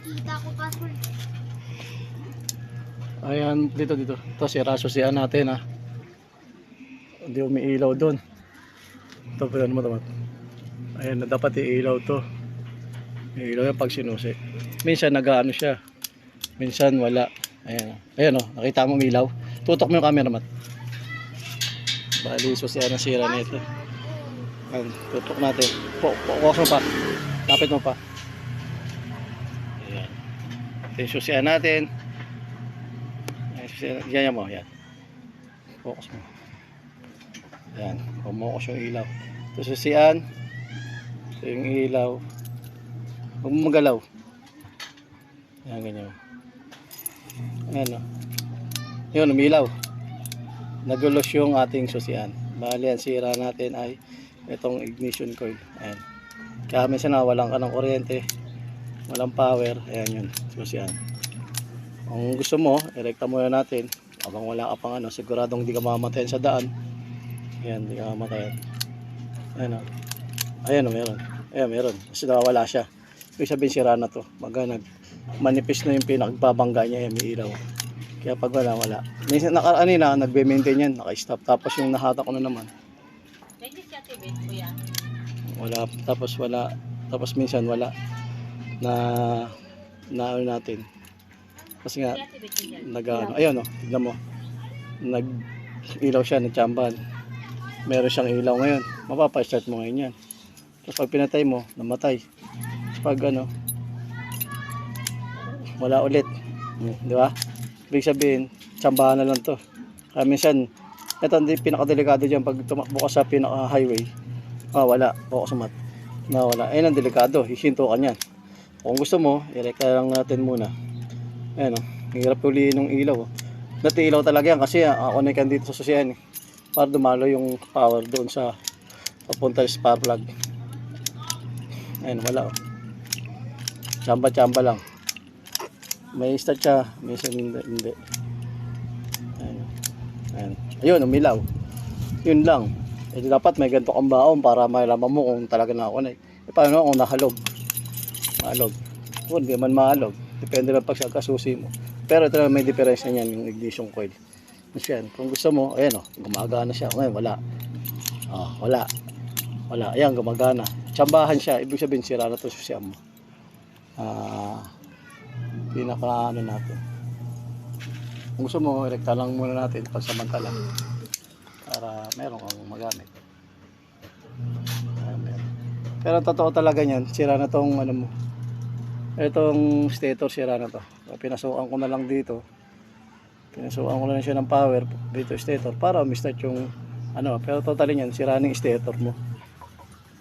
Kita ko password. Ayan, dito. Ito, sira-susian natin ha. Hindi umiilaw doon. Ito po yun mo naman. Ayan, dapat iilaw to. Iilaw yan pag sinusi. Minsan nag-ano siya. Minsan wala. Ayan o, nakita mo umiilaw. Tutok mo yung camera mat. Bali, susian na sira nito. Ayan, tutok natin. Focus mo pa. Lapit mo pa. Ayan. Ito yung susian natin. Yan mo, yan. Focus mo. Yan, pumukos yung ilaw. Ito susian. Ito yung ilaw. Huwag mo magalaw. Yan, ganyan. Ayan o. Yun, umilaw. Nagulos yung ating susian. Bali, ang sira natin ay itong ignition coil. Ayan. Kaya minsan na walang ka ng kuryente, walang power. Ayan yun, susian. Kung gusto mo, irekta muna natin. Habang wala ka pang siguradong hindi ka mamatayan sa daan. Ayan, hindi ka mamatayan. Ayan o. Ayan o, meron. Ayan, meron. Kasi nawawala siya. Ibig sabihin sira na to. Baga manipis na yung pinakababangga niya. Ayan, may ilaw. Kaya pag wala. Minsan kanina, nagbe-maintain yan. Naka-stop. Tapos yung nahatak ko na naman. Wala. Tapos minsan wala. Na ano natin. Kasi nga, ayun o, tignan mo. Nag-ilaw siya, nagchamban. Meron siyang ilaw ngayon. Mapapa-start mo ngayon yan. Tapos pag pinatay mo, namatay. Tapos pag wala ulit. Di ba? Ibig sabihin, tsambahan na lang to. Kaya minsan, ito hindi pinakadelikado dyan. Pag tumakbo ka sa pinaka-highway, wala. Focus mat. Wala. Ayun ang delikado. Hihinto ka niyan. Kung gusto mo, irekta lang natin muna. Ayan o. Hirap ulihin ng ilaw. Dati ilaw talaga yan kasi connect dito sa susian para dumalo yung power doon sa papunta sa spark plug. Ayan, wala o. Tsamba lang. May start siya, minsan hindi. Ayan. Ayun, umilaw. Yun lang. Dapat may ganito kang baon para malaman mo kung talaga nakakonect. Paano kung nahalog? Mahalog. Kung hindi man mahalog, depende lang pag kasusi mo. Pero ito na may diferensya niyan, yung ignition coil. Yan. Kung gusto mo, ayan o, gumagana siya. Ngayon, wala. Wala. Ayan, gumagana. Tsambahan siya. Ibig sabihin, sira na ito susian mo. Pinaka natin. Kung gusto mo, rekta lang muna natin pagsamantala para meron kang magamit. Pero totoo talaga niyan, sira na tong mo. Itong stator sira na to. Pinasukan ko na lang dito. Pinasukan ko na lang siya ng power dito stator para umistart yung pero totally niyan, sira ng stator mo.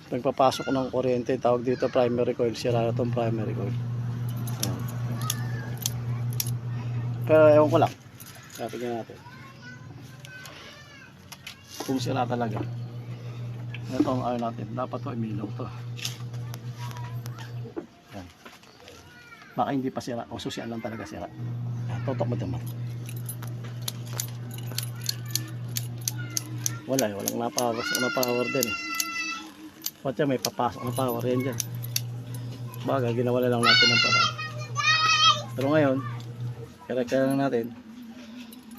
Nagpapasok ng kuryente, tawag dito primary coil, sira na tong primary coil. Pero ewan ko lang. Tignan natin. Kung sira talaga. Ito ang natin. Dapat to imilaw to. Yan. Baka hindi pa sira. O susian lang talaga sira. Yan. Tutok mo naman. Wala eh. Walang na-power din eh. Pati may papasok na power yan dyan. Baga, ginawala lang natin ng parang. Pero ngayon, kaya lang natin.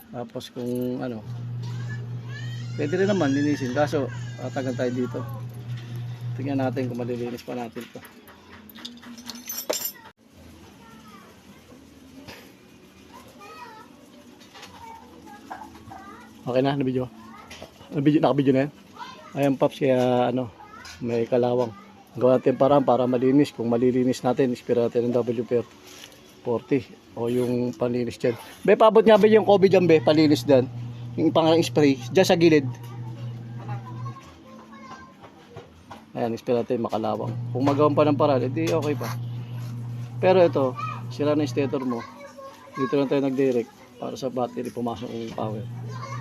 Tapos kung pwede rin naman linisin. Kaso, tatagal tayo dito. Tingnan natin kung malilinis pa natin ito. Okay na, nabidyo. Nakabidyo na yan. Ayan paps, kaya may kalawang. Gawa natin para malinis. Kung malilinis natin, ispira natin ng WP40 o yung panlinis dyan. Be, paabot nga ba yung COVID dyan, be? Panlinis dyan. Yung pangalang spray, dyan sa gilid. Ayan, ispira natin makalawang. Kung magawan pa ng paraan, edi okay pa. Pero ito, sira na yung stator mo. Dito lang tayo nag-direct para sa battery pumasok yung power.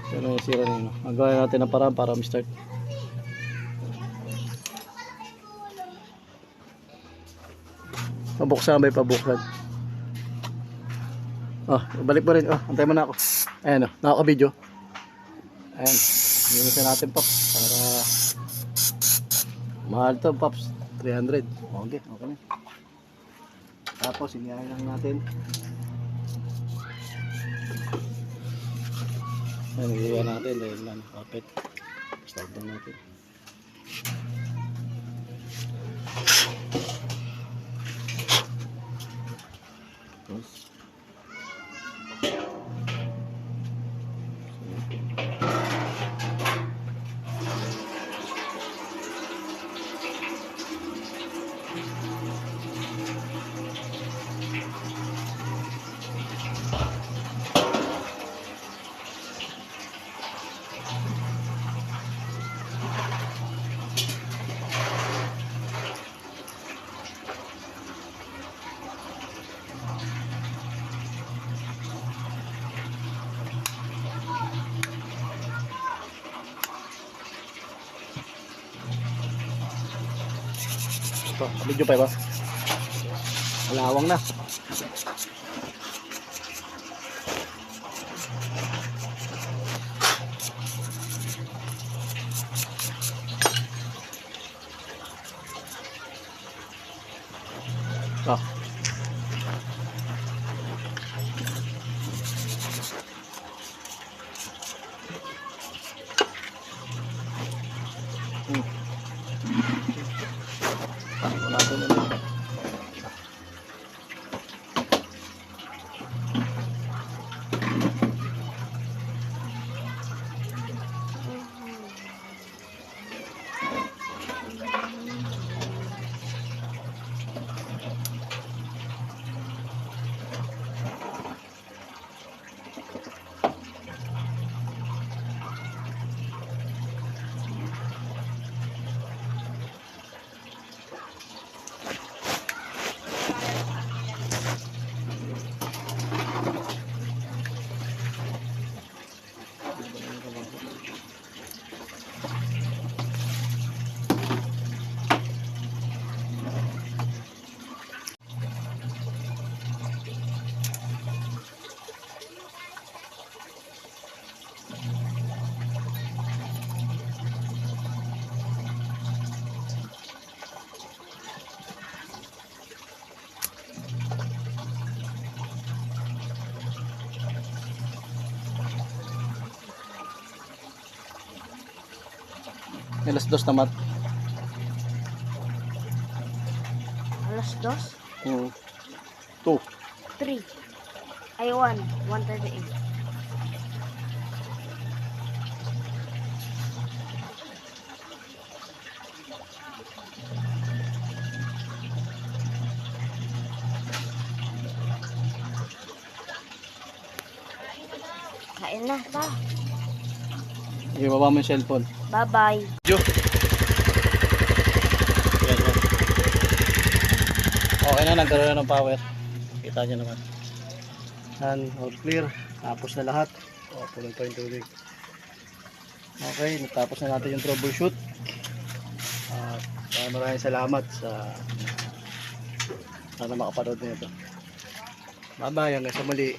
Pero sira na yun. Magawa natin ng paraan para ma-start. Pabuksan ba yung pabuksan? Balik mo rin. Antay mo na ako. Ayan nakaka-video. Ayan. Linisin natin pops. Para mahal to pops. 300. Okay na. Tapos inihain lang natin. Ayan, inihain natin dahil kapit. Start down natin. Tapos ito, medyo pa ba? Malawang na. Ah. Wala doon ulit. Alas 2 na mat. Alas 2? 2. 3. Ay, 1. 1:38. Kain na, pa. Okay, baba mo yung cellphone. Bye-bye. Jo. Yan, yan. Okay na, nagkaroon na ng power. Kita nyo naman. Yan, all clear. Tapos na lahat. O, pulang pa yung tubig. Okay, natapos na natin yung troubleshoot. At maraming salamat sa sana makapanood nito. Bye-bye, hanggang sa muli.